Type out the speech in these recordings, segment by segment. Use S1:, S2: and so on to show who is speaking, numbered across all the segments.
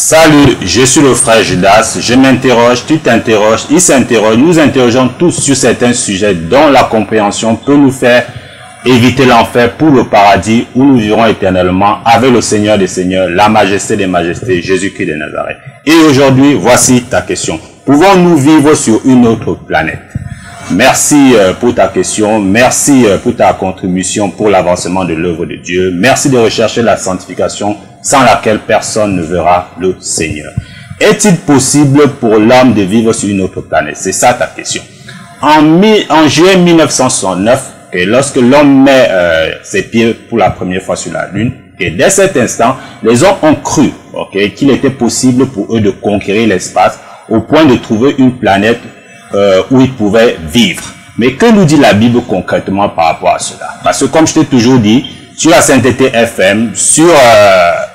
S1: Salut, je suis le frère Judas, je m'interroge, tu t'interroges, il s'interroge, nous interrogeons tous sur certains sujets dont la compréhension peut nous faire éviter l'enfer pour le paradis où nous vivrons éternellement avec le Seigneur des Seigneurs, la majesté des majestés, Jésus-Christ de Nazareth. Et aujourd'hui, voici ta question. Pouvons-nous vivre sur une autre planète? Merci pour ta question, merci pour ta contribution pour l'avancement de l'œuvre de Dieu. Merci de rechercher la sanctification sans laquelle personne ne verra le Seigneur. Est-il possible pour l'homme de vivre sur une autre planète? C'est ça ta question. En juillet 1969, et lorsque l'homme met ses pieds pour la première fois sur la Lune, et dès cet instant, les hommes ont cru qu'il était possible pour eux de conquérir l'espace au point de trouver une planète où ils pouvaient vivre. Mais que nous dit la Bible concrètement par rapport à cela? Parce que comme je t'ai toujours dit, sur la Sainteté FM, sur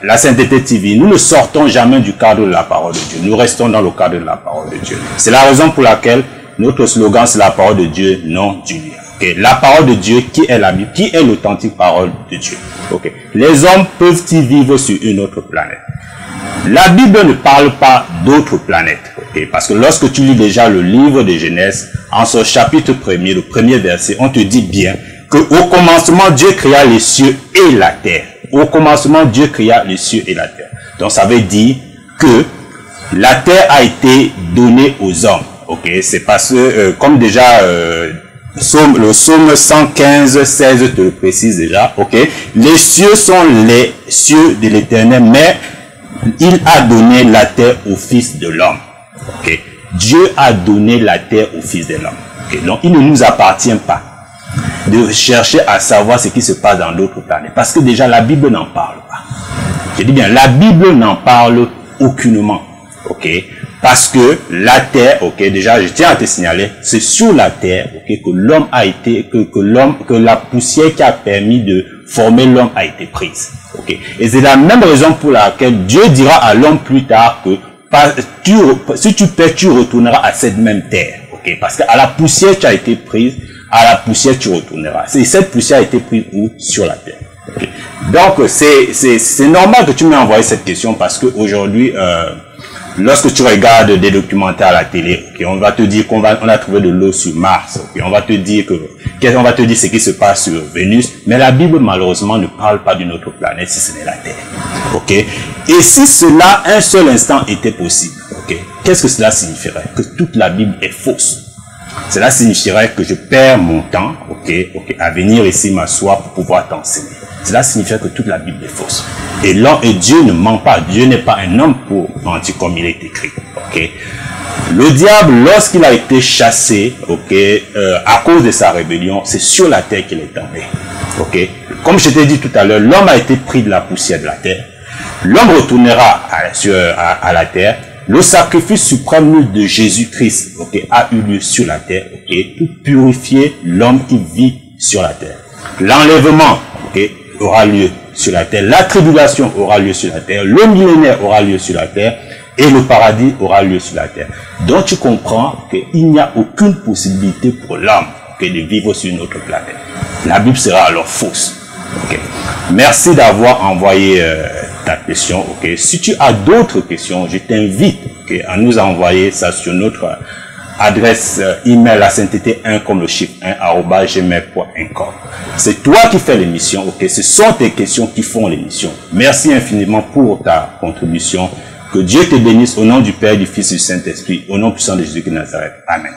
S1: la Sainteté TV, nous ne sortons jamais du cadre de la parole de Dieu. Nous restons dans le cadre de la parole de Dieu. C'est la raison pour laquelle notre slogan, c'est la parole de Dieu, non du lien. La parole de Dieu, qui est la Bible, qui est l'authentique parole de Dieu. Les hommes peuvent-ils vivre sur une autre planète? La Bible ne parle pas d'autres planètes. Parce que lorsque tu lis déjà le livre de Genèse, en ce chapitre 1er, le premier verset, on te dit bien que au commencement, Dieu créa les cieux et la terre. Au commencement, Dieu créa les cieux et la terre. Donc ça veut dire que la terre a été donnée aux hommes. C'est parce que, comme déjà le psaume 115, 16 te le précise déjà. Les cieux sont les cieux de l'Éternel, mais il a donné la terre au Fils de l'homme. Dieu a donné la terre au Fils de l'homme. Donc il ne nous appartient pas de chercher à savoir ce qui se passe dans d'autres planètes. Parce que déjà la Bible n'en parle pas. Je dis bien, la Bible n'en parle aucunement. Parce que la terre, déjà je tiens à te signaler, c'est sur la terre que l'homme a été, que la poussière qui a permis de former l'homme a été prise. Et c'est la même raison pour laquelle Dieu dira à l'homme plus tard que si tu paies, tu retourneras à cette même terre. Parce qu'à la poussière tu as été prise, à la poussière tu retourneras. Et cette poussière a été prise où? Sur la terre. Donc c'est normal que tu m'aies envoyé cette question parce que aujourd'hui lorsque tu regardes des documentaires à la télé, on va te dire qu'on a trouvé de l'eau sur Mars, on va te dire ce qui se passe sur Vénus, mais la Bible malheureusement ne parle pas d'une autre planète si ce n'est la Terre. Et si cela un seul instant était possible, qu'est-ce que cela signifierait? Que toute la Bible est fausse. Cela signifierait que je perds mon temps, à venir ici m'asseoir pour pouvoir t'enseigner. Cela signifie que toute la Bible est fausse. Et Dieu ne ment pas. Dieu n'est pas un homme pour mentir comme il est écrit. Le diable, lorsqu'il a été chassé, à cause de sa rébellion, c'est sur la terre qu'il est tombé. Comme je t'ai dit tout à l'heure, l'homme a été pris de la poussière de la terre. L'homme retournera à la terre. Le sacrifice suprême de Jésus-Christ a eu lieu sur la terre pour purifier l'homme qui vit sur la terre. L'enlèvement aura lieu sur la terre, la tribulation aura lieu sur la terre, le millénaire aura lieu sur la terre et le paradis aura lieu sur la terre. Donc tu comprends qu'il n'y a aucune possibilité pour l'homme de vivre sur une autre planète. La Bible sera alors fausse. Merci d'avoir envoyé ta question. Si tu as d'autres questions, je t'invite à nous envoyer ça sur notre adresse email la sainteté 1 comme le chiffre 1 @gmail.com. C'est toi qui fais l'émission. Ce sont tes questions qui font l'émission. Merci infiniment pour ta contribution. Que Dieu te bénisse au nom du Père, du Fils et du Saint-Esprit, au nom puissant de Jésus de Nazareth. Amen.